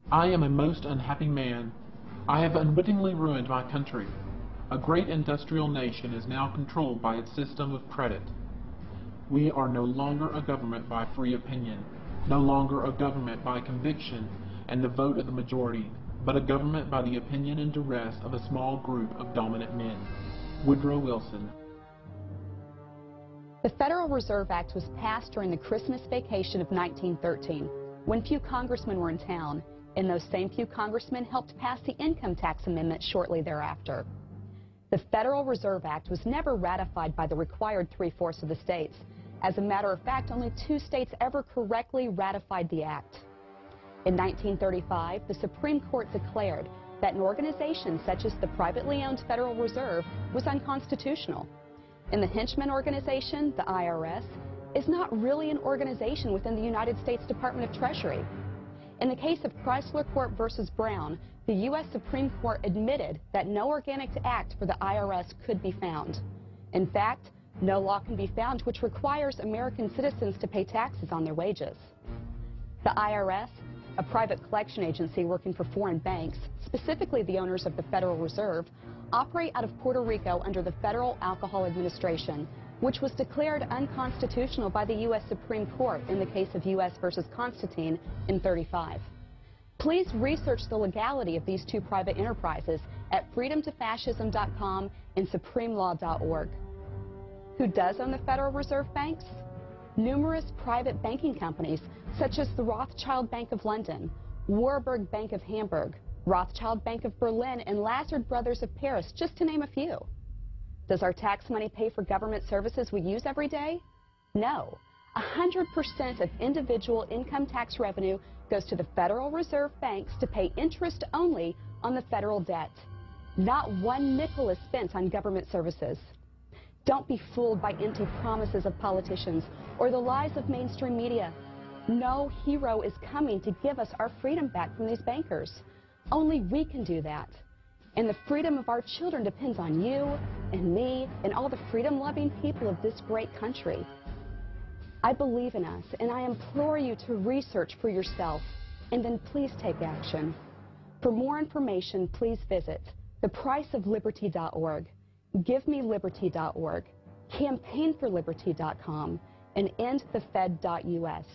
I am a most unhappy man. I have unwittingly ruined my country. A great industrial nation is now controlled by its system of credit. We are no longer a government by free opinion, no longer a government by conviction and the vote of the majority, but a government by the opinion and duress of a small group of dominant men. Woodrow Wilson. The Federal Reserve Act was passed during the Christmas vacation of 1913, when few congressmen were in town, and those same few congressmen helped pass the Income Tax Amendment shortly thereafter. The Federal Reserve Act was never ratified by the required 3/4 of the states. As a matter of fact, only 2 states ever correctly ratified the act. In 1935, the Supreme Court declared that an organization such as the privately owned Federal Reserve was unconstitutional. And the henchman organization, the IRS, is not really an organization within the United States Department of Treasury. In the case of Chrysler Corp versus Brown, the U.S. Supreme Court admitted that no organic act for the IRS could be found. In fact, no law can be found which requires American citizens to pay taxes on their wages. The IRS, a private collection agency working for foreign banks, specifically the owners of the Federal Reserve, operate out of Puerto Rico under the Federal Alcohol Administration, which was declared unconstitutional by the U.S. Supreme Court in the case of U.S. versus Constantine in '35. Please research the legality of these 2 private enterprises at freedomtofascism.com and supremelaw.org. Who does own the Federal Reserve banks? Numerous private banking companies, such as the Rothschild Bank of London, Warburg Bank of Hamburg, Rothschild Bank of Berlin, and Lazard Brothers of Paris, just to name a few. Does our tax money pay for government services we use every day? No. 100% of individual income tax revenue goes to the Federal Reserve banks to pay interest only on the federal debt. Not 1 nickel is spent on government services. Don't be fooled by empty promises of politicians or the lies of mainstream media. No hero is coming to give us our freedom back from these bankers. Only we can do that. And the freedom of our children depends on you and me and all the freedom-loving people of this great country. I believe in us, and I implore you to research for yourself, and then please take action. For more information, please visit thepriceofliberty.org, givemeliberty.org, campaignforliberty.com, and endthefed.us.